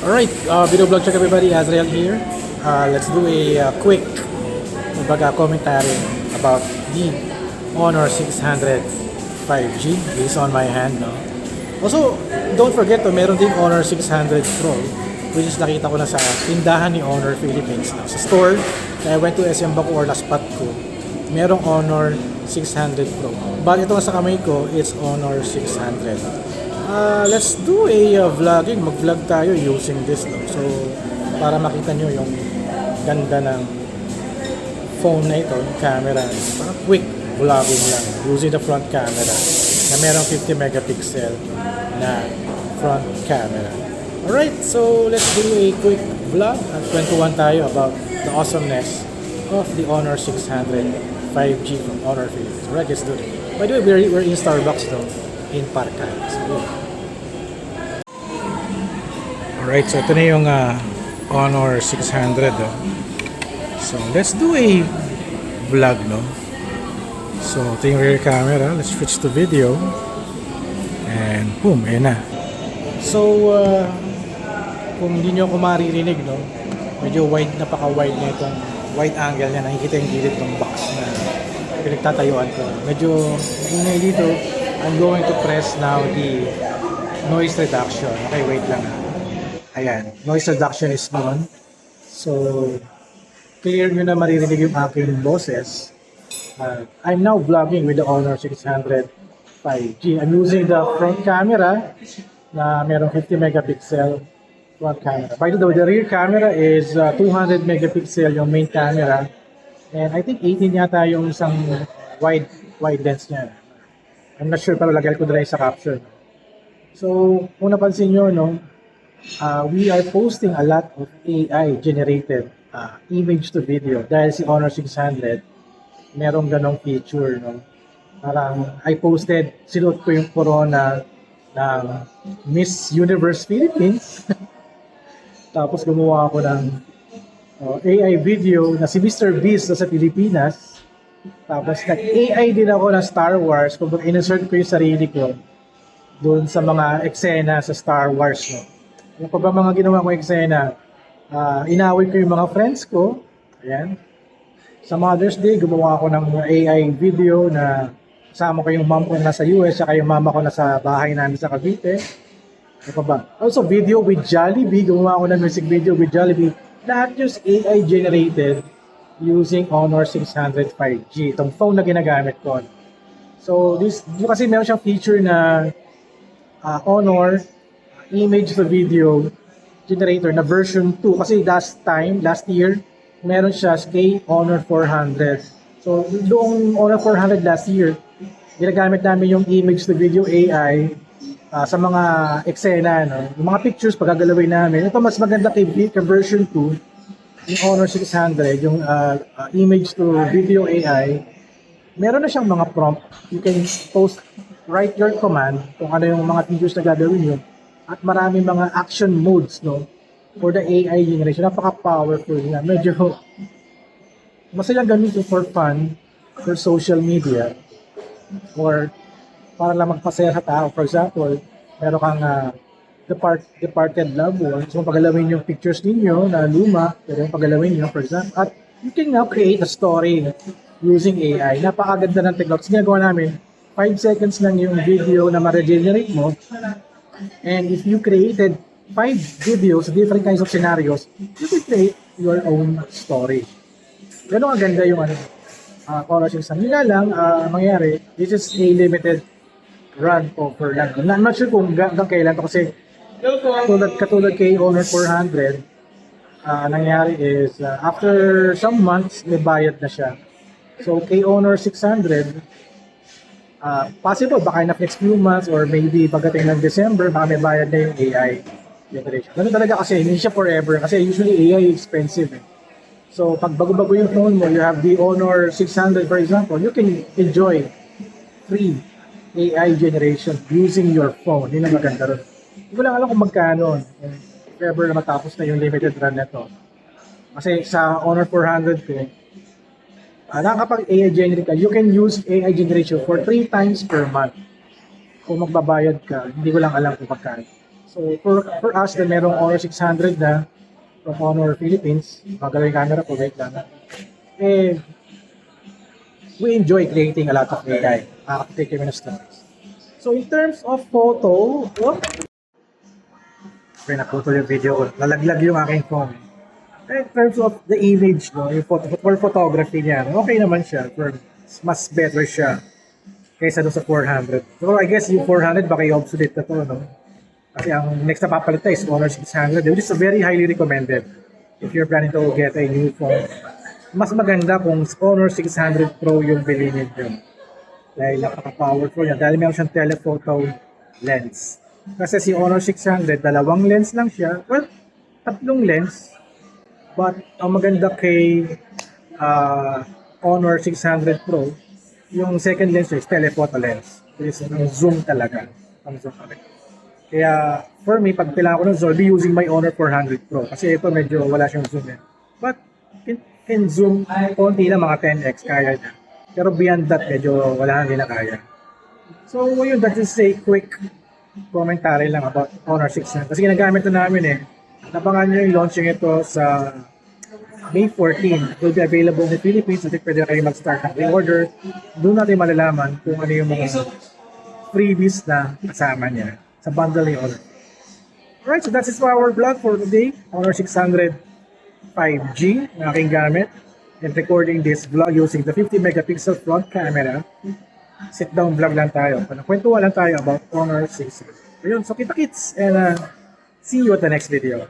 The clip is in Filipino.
Alright, video vlog check everybody, Azrael here. Let's do a quick commentary about the Honor 600 5G. This is on my hand, no? Also, don't forget to meron din Honor 600 Pro, which is nakita ko na sa tindahan ni Honor Philippines, no? Sa store, I went to SM Bacoor, last spot ko, merong Honor 600 Pro. But ito sa kamay ko, it's Honor 600. Let's do a vlogging. Mag-vlog tayo using this, no? So, para makita nyo yung ganda ng phone na ito, yung camera. Parang quick vlogging lang using the front camera na merong 50 megapixel na front camera. Alright, so let's do a quick vlog at kwentuhan tayo about the awesomeness of the Honor 600 5G from Honor Philippines. Alright, let's do it. By the way, we're in Starbucks, though, in Parkay. So, alright, so ito na yung Honor 600, no? So let's do a vlog, no? So ito yung rear camera. Let's switch to video and boom, ayan na. So kung hindi nyo ako maririnig, no, medyo wide, napaka-wide na itong wide angle niya. Nakikita yung gilid ng box na pinagtatayuan ko. Medyo ingay dito. I'm going to press now the noise reduction. Okay, wait lang. Ayan, noise reduction is on. So, clear nyo na maririnig yung aking boses. I'm now vlogging with the Honor 600 5G. I'm using the front camera na merong 50 megapixel front camera. By the way, the rear camera is 200 megapixel yung main camera. And I think 18 yata yung isang wide lens niya. I'm not sure, pero lagay ko na rin sa caption. So, kung napansin nyo, no, we are posting a lot of AI-generated image to video dahil si Honor 600 merong ganong feature, no? Parang I posted, sinuot ko yung corona ng Miss Universe Philippines. Tapos gumawa ako ng AI video na si Mr. Beast sa Pilipinas. Tapos nag-AI din ako ng Star Wars kung in-insert ko yung sarili ko doon sa mga eksena sa Star Wars, no? Ano pa ba mga ginawa ko eksena? Inaway ko yung mga friends ko. Ayan. Sa Mother's Day, gumawa ako ng AI video na kasama ko yung mom ko na nasa US saka yung mama ko nasa bahay namin sa Cavite. Ano pa ba? Also, video with Jollibee. Gumawa ako ng music video with Jollibee. Lahat just AI generated using Honor 600 5G. Itong phone na ginagamit ko. So, this kasi meron siyang feature na Honor image to video generator na version 2. Kasi last year, meron siya kay Honor 400. So, doong Honor 400 last year, ginagamit namin yung image to video AI sa mga eksena, no? Yung mga pictures, pagagalawin namin. Ito mas maganda kay version 2, yung Honor 600, yung image to video AI. Meron na siyang mga prompt. You can write your command kung ano yung mga features na gagawin nyo. At maraming mga action modes, no, for the AI generation. Napaka-powerful nga. Medyo masayang gamitin for fun, for social media, or para lang magpasaya sa tao. For example, meron kang departed loved ones. So, pagalawin yung pictures ninyo na luma, pero yung pagalawin nyo, for example. At you can now create a story using AI. Napakaganda ng technology. Ginagawa namin, 5 seconds lang yung video na ma-regenerate mo. And if you created 5 videos, different kinds of scenarios, you can create your own story. Ganun ang ganda yung Honor 600. Yun lang, mangyari, this is a limited run offer lang. I'm not sure kung hanggang kailan to kasi katulad kay Honor 400, nangyari is after some months, may bayad na siya. So kay Honor 600, possible baka in the next few months or maybe pagdating ng December, baka may bayad na yung AI generation. Ganun talaga kasi, hindi siya forever kasi usually AI expensive. So pag bago-bago yung phone mo, you have the Honor 600 for example, you can enjoy free AI generation using your phone. Yun ang maganda rin. Hindi ko lang alam kung magkano if ever na matapos na yung limited run na to. Kasi sa Honor 400 ko, nakakapag AI generate ka, you can use AI generation for 3 times per month. Kung magbabayad ka, hindi ko lang alam kung magkano. So for us na merong Honor 600 na from Honor Philippines, magaling camera po, wait lang. Eh, we enjoy creating a lot of AI. Take kami ng stories. So in terms of photo, okay, naputol yung video ko. Nalaglag yung aking phone. In terms of the image, no, yung for photography niya, okay naman siya. Mas better siya kaysa doon sa 400. So I guess yung 400 baka i-obsolete na to, no? Kasi ang next na papalit na is Honor 600, which is very highly recommended if you're planning to get a new phone. Mas maganda kung Honor 600 Pro yung bilhin nyo. Dahil napaka-powerful niya. Dahil meron siyang telephoto lens. Kasi si Honor 600, dalawang lens lang siya. Well, tatlong lens. But ang maganda kay Honor 600 Pro, yung second lens is telephoto lens. Which is ang zoom talaga. Ang zoom talaga. Kaya for me, pag kailangan ko ng zoom, I'll be using my Honor 400 Pro. Kasi ito medyo wala siyang zoom eh. But can zoom konti na mga 10x kaya niya. Pero beyond that, medyo wala nang ginakaya. So yun, that is a quick commentary lang about Honor 600. Kasi ginagamit na namin eh. Napangan nyo yung launching ito sa May 14. It will be available in the Philippines. I think pwede kayo mag-start ng pre-order. Doon natin malalaman kung ano yung mga freebies na kasama niya sa bundle ni Honor. Alright, so that's it for our vlog for today. Honor 600 5G na aking gamit and recording this vlog using the 50 megapixel front camera. Sit down vlog lang tayo. Kwentuhan lang tayo about Honor 600. Ayun, so kita-kits and see you at the next video.